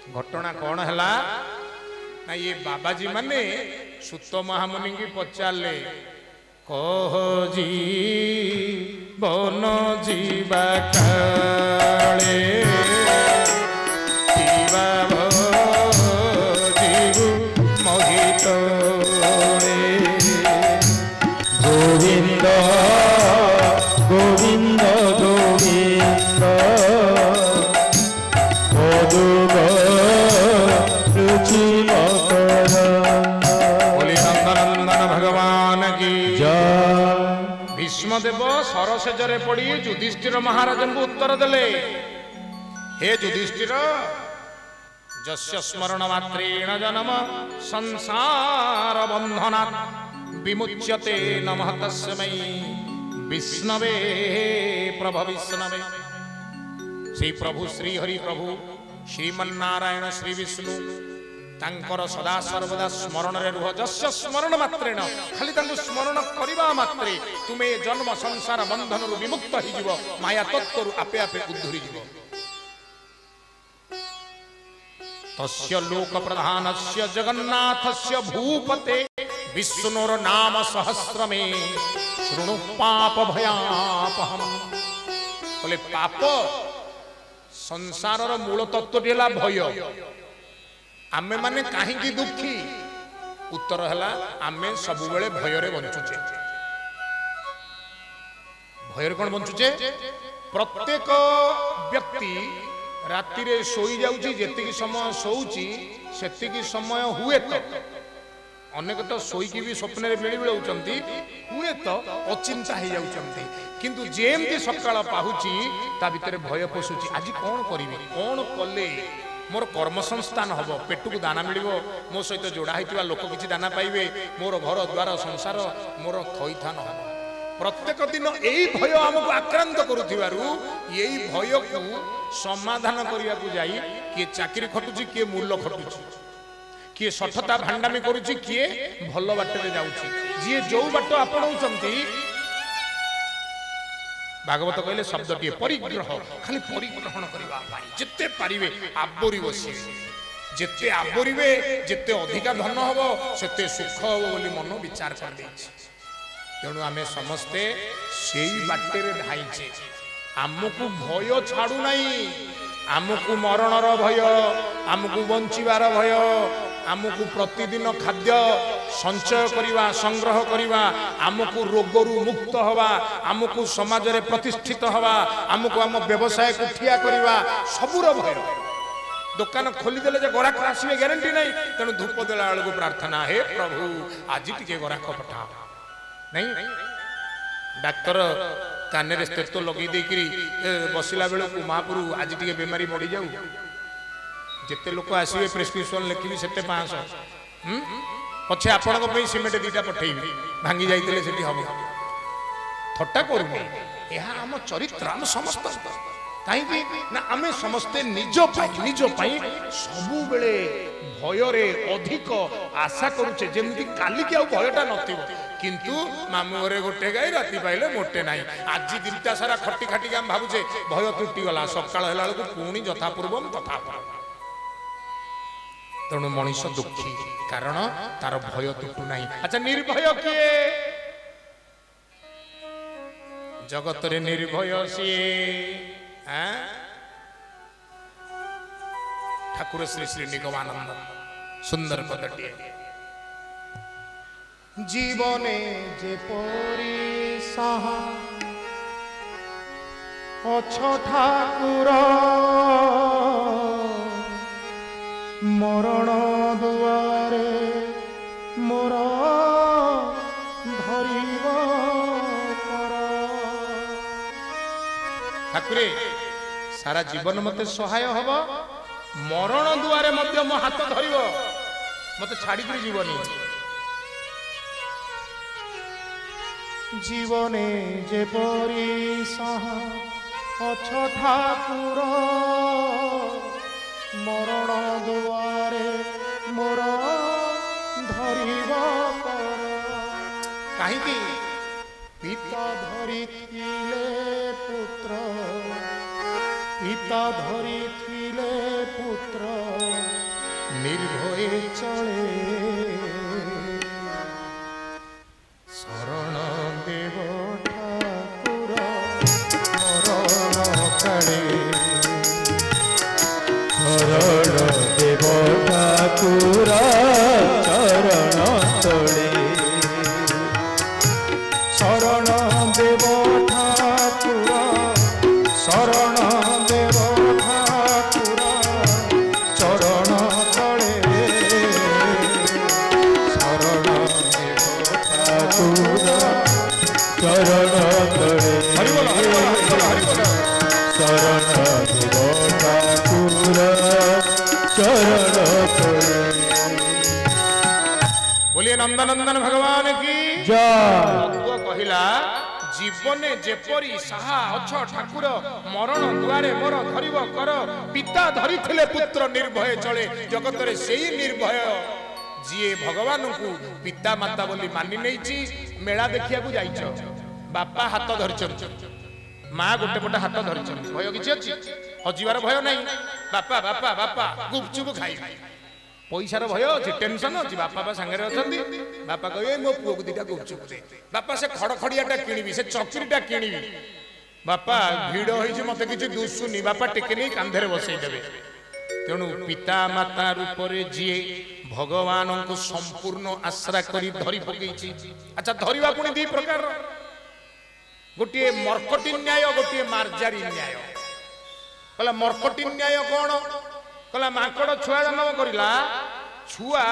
घटना कौन है ना ये बाबाजी माने सुत महामुनि की पचारे कह जी बन जीवा काले जीवु मोहित गोविंद गोविंद गोविंद मधुग रुचि बोली नंदनंदन भगवान की जय। भीष्मदेव सरसेजरे पड़ी युधिष्ठिर महाराज को उत्तर देले हे युधिष्ठिर जस्य स्मरण मात्रेण जन्म संसार बंधनात् विमुच्यते नमः तस्मै विष्णवे प्रभविष्णवे। श्री प्रभु श्री हरि प्रभु श्रीमन्नारायण श्री विष्णु तांकर सदा सर्वदा स्मरण रे रुह जस्य स्मरण मात्रेण खाली तांको स्मरण करिबा मात्रे तुमे जन्म संसार बंधन रु विमुक्त हो जिवो माया तत्व रु आपे आपे उद्धुरी जिवो। तस्य लोक प्रधानस्य जगन्नाथस्य भूपते विष्णुर नाम सहस्रमे शृणु पाप भयापहम। बोले पाप संसार मूल तत्व है भय। आमे माने कहीं दुखी उत्तर है आमे सब बेले भयरे बंचुचे। भयर कौन बंचुचे प्रत्येक व्यक्ति राति रे सोई जाउची जेतिकी समय सोउची सेतिकी समय हुए तो अनेक तो सोईकी भी स्वप्न बेले बेले होचंती हुए तो अचिंता हो जाउचंती किंतु जेमती सकाळ पाहुची ता भितर भय पशुची आज कौन करिवि कौन कले मोर कर्म संस्थान हम पेटू को दाना मिल मो सहित जोड़ा होता लोक किसी दाना पाइबे मोर घर द्वार संसार मोर थईथान हम प्रत्येक दिन यही भय आमको आक्रांत करुथिबारु यही भय को समाधान करने को जाई किए चाकरी खटुची किए मूल्य खटुची किए सठता भांडामी करुची किए भल बाटे जाउची जी जो बाट आपणाउचंती भागवत कहले शब्दटी परिग्रह खाली परिग्रहण करबा जिते पारिबे आबोरी बसिबे जिते आबोरीबे जिते अधिका धन हबो सेते सुख हबो बोली मन विचार कर देछि। तेणु आमे समस्ते सेई बाटे रे धाइछे आमको भय छाड़ू नहीं आमको मरणर भय आमको बंचिबार भय आमको प्रतिदिन खाद्य संचय करिवा संग्रह करिवा आमको रोगरु मुक्त हवा आमको समाज रे प्रतिष्ठित हवा आमको आम व्यवसाय को ठिया करिवा सबुर भय। दुकान खोली देले जे गराख आसीबे ग्यारंटी नहीं तेणु धूप देला बेल को प्रार्थना हे प्रभु आज टिके गराख पठा नहीं डाक्टर कान रे स्टेथो लगी देकरी बसिला बेल को महापुरु आज टिके बेमारी बढ़ी जाऊ जिते लोक आसवे प्रेस्क्रिप्शन लिखी सेते 500 पछे आपण सीमेंट दीटा पठेबी भांगी जाइए से हम थट्टा करूँ यह आम चरित्र आम समस्त कहीं ना आम समस्ते निज सबु बेले भयरे अधिक आशा करुचे जमी काली की भयटा नथिबो किंतु मामू घरे गोटे गाई राति पाइले मोटे नाई आज दिनटा सारा खटी खाटी आम भावुचे भय तुटी गला सकाळ होला बेलू पुणी यथा पूर्वम तथा तेणु मनीष दुखी कारण तार भय तुटू ना। अच्छा निर्भय किए जगत रे निर्भय सी ठाकुर श्री श्री निगमानंद सुंदर पदटी जीवने जेपरी साहा अछ ठाकुर मरण दुआरे मोर धरिब कर। ठाकुरे सारा जीवन मते सहाय हब मरण दुआरे मध्य मो हाथ धरिब मते छाड़ी कर जीवनी जीवने जेपरी साहा अछ ठाकुर मरण दुआरे मोर धरिब कर। कहीं पिता धरिथिले पुत्र पिता धरिथिले पुत्र ନିର୍ଭୟ ଚଳେ ଶରଣ ଦେବ ଠାକୁର ମରଣ କାଳେ ଶରଣ ଦେବ ଠାକୁର ଚରଣ ତଳେ ଶରଣ ଦେବ ଠାକୁର ଶରଣ ଦେବ ଠାକୁର ଚରଣ ତଳେ ଶରଣ ଦେବ ଠାକୁର ଚରଣ ତଳେ ହରିବୋଲ ହରିବୋଲ ହରିବୋଲ ହରିବୋଲ ଶରଣ ଦେବ ଠାକୁର ଚରଣ ତଳେ बोलिए नंदनंदन भगवान की जय कहला जीवने जेपरी साहा अछ ठाकुर मरण दुआरे मोर धरिब कर पिता धरिथिले पुत्र निर्भय चले जगत रे सेही निर्भय जिए भगवान को पिता माता बोली मानि नैची मेला देखिया को जाइछ बापा हाथ धरिछन माँ गोटे पटे हाथ धरिछन भय किछि अछि हजिबार भय नै बापा बापा बापा गुपचुप खाई पैसार भय अच्छी टेंशन अच्छी बापा बा सांगे अच्छा बापा कहे मो पुओ को दीटा गुपचुप दे बापा से खड़खड़ियाटा किणवी से चक्रीटा किणवी बापा भिड़ होइछि मते किछि दुसुनी बापा टेके नहीं कांधे बसई देबे तेणु पिता माता रूप रे जिए भगवान को संपूर्ण आश्रा करी धरी पकेछि अच्छा धरिबा पुनी दी प्रकार गोटे मर्कटी न्याय गोटे मार्जारी न्याय कहला मर्कटी न्याय कोन कहला मांकड़ छुआ जन्म करिला छुआ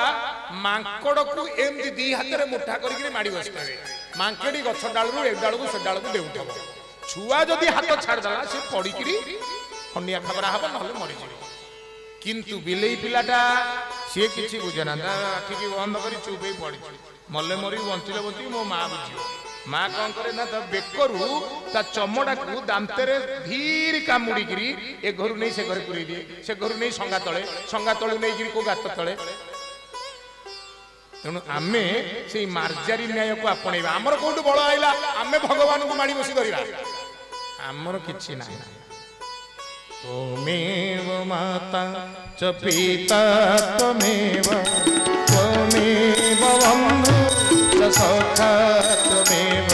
मांकड़ को एमती दी हाथ में मुठा करके माड़ी बसते मांकेड़ी गछ डालू ए डाल को से डाल को देउठब छुआ जदि हाथ छाड़देला से पड़िकी खंडिया खबरा हम ना मरीज किंतु बिलेई पिलाटा सी किसी बुझेना आखिक बंद कर चुप ही पड़ी मल्ले मरी बंचिले बंची मो माँ बुझे माँ कौन करे ना बेकरू ता चमड़ा को दांतर धीर कामुड़ी ए घर नहीं से घर पूरे दिए से घर नहीं संगा तले नहीं को गात तले तेणु आमे से मार्जारी न्याय को आपणेबा आमर कोठु बळ आइला आमे भगवान को माड़ी बसी धरिबा आमर किछि नाही त्वमेव माता च पिता त्वमेव त्वमेव बन्धु च सखा त्वमेव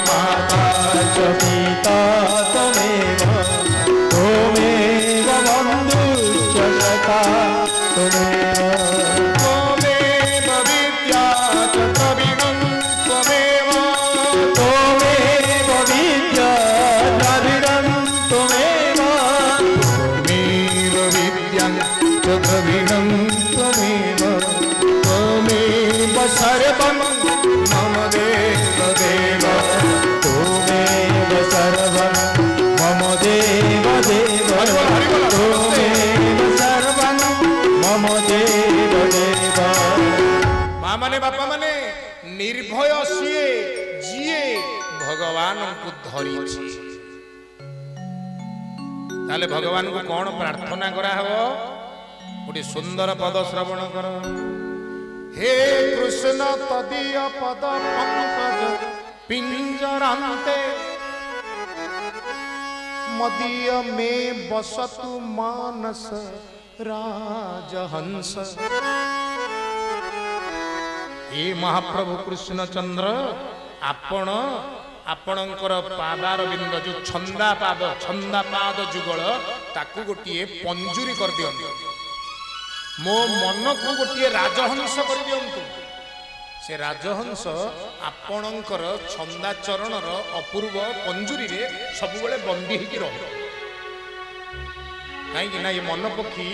माता च पिता त्वमेव त्वमेव बन्धु च सखा त्वमेव त्वमेव विद्या च द्रविणं त्वमेव त्वमेव विद्या द्रविणं त्वमेव त्वमेव विद्यां च द्रविणं त्वमेव त्वमेव सर्वं मम देव देव त्वमेव सर्वं मम देव देव त्वमेव सर्वं मम देव देव माँ माने बापा माने निर्भय सीए जिए भगवान को धरी ताले भगवान को कौन प्रार्थना करा हबो गोटे सुंदर पद श्रवण कर हे कृष्ण तदीय पद पंकज पिंजरांते मदीय में बसतु मानस राजहंस ए महाप्रभु कृष्णचंद्र आपण आपणकर पादार बिंद जो छंदा पाद जुगल ताकू गोटे पंजुरी कर दियंतु मो मन को गोटे राजहंस कर दियंतु से राजहंस आपणकर छंदा चरणर अपूर्व पंजुरी रे सब बेले बंदी होगी रह कहीं ना ये मन पक्षी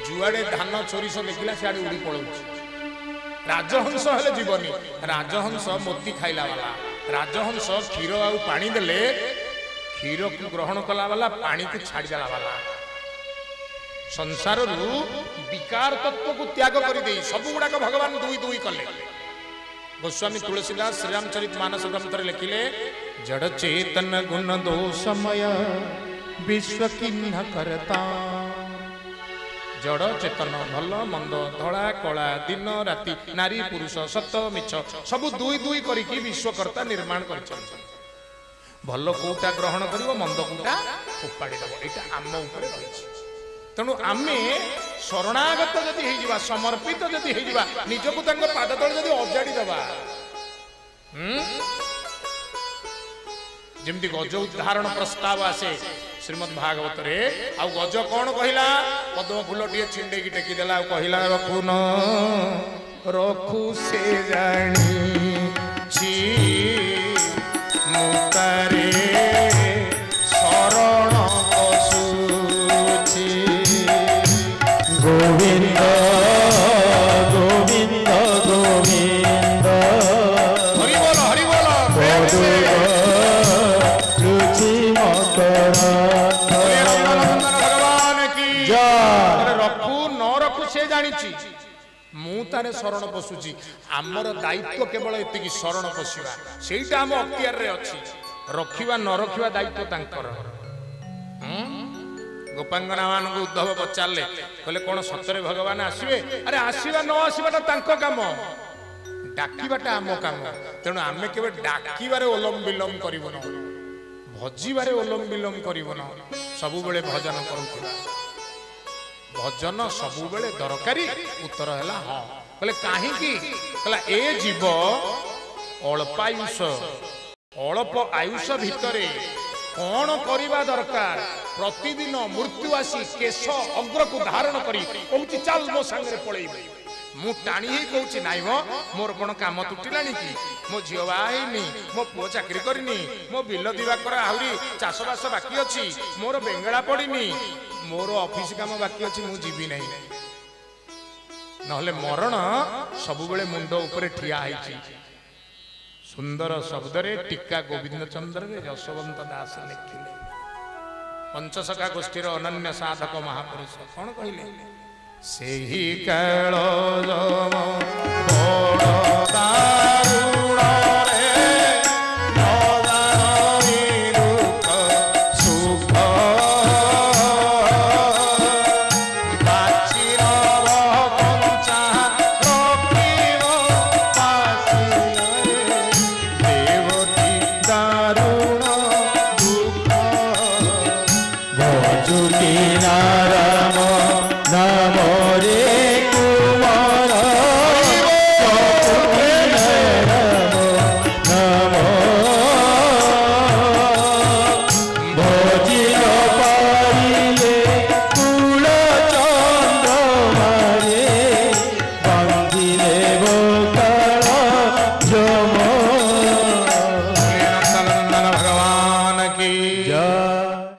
जुआड़े धान चोरीस देखला सियाड़े उड़ी पड़ोच राजहंस हेले जीवनी राजहंस मोती खाइला वाला राजहंस क्षीर आ पानी देले क्षीर को ग्रहण कला वाला पानी को छाड़ी देला वाला संसार रु विकार तत्व को त्याग कर दे सब गुड़ाक भगवान दुई दुई कले गोस्वामी तुलसीदास श्रीरामचरित मानस ग्रंथ लिखिले जड़ चेतन गुण दोषमय विश्व किन्न करता जड़ चेतन भल मंद धड़ा कला दिन राति नारी पुरुष सत मिछ सब दुई दुई करिकी विश्वकर्ता निर्माण कर भल कोटा ग्रहण करिवो मंद कोटा उपाड़ी देबो एटा आम ऊपर रहिछि तेणु आमे शरणागत जदि हो समर्पित जदि हो निजको पाद तले जदि अजाड़ी दबा जमती गज उदाहरण प्रस्ताव आसे श्रीमद् भागवत रे आ गज कौन कहला पद्म फूल टे छिंडे की टेकी देला कहला रखु न रखु से जानी छी मुतारे शरण पशुची गोविंद गोविंद गोविंद हरि बोल रुचि मकर भगवान की जय। रखु न रखु से जानी मु तारे शरण पशुची आमर दायित्व केवल एतिकी शरण पशिवा सेटा हम अख्तियार रे अछि रखिवा न रखिवा दायित्व तांकर गोपांगना मान को उद्धव पचारले कहले कोन सतरे भगवान आसीबे अरे आसीबा न आसीबाटा तांको काम डाकिबाटा आम काम तेणु आमे केवल डाकिबारे ओलम विलम करिवो न भजिबारे ओलम विलम करिवो न सबु बेले भजन करूथिबा भजन सबु बेले दरकारी उत्तर हैला हां कहले काहे की कहला ए जीव अल्प आयुष भितरे कौन करिबा दरकार प्रतिदिन मृत्यु आसी केश अग्र को धारण करी कहूची चल मो संगे पळेइबे मु टाणी ही कहूची नाइ मोर कोन काम तुटिलानी की मो झियो बाहिनी मो पुओ चाकरी करनी मो बिल दिवाकर आहुरी चाषबास बाकी अछि मोर बेंगळा पड़िनी मोर ऑफिस काम बाकी अछि मु जीवी नाही नहले मरण सबु बेले मुंड ऊपर ठिया आइछि सुंदर शब्द रे टीका गोविंद चंद्र रे यशवंत दास लिखिले पंचसखा गोष्ठीर अनन्य साधक महापुरुष कौन कहले सेही काल जम बड़ दारुण रे नदानी दुख सुख बाची रह कंचा रखिब पासी देवती दारुण दुख भजुकी नाराम नाम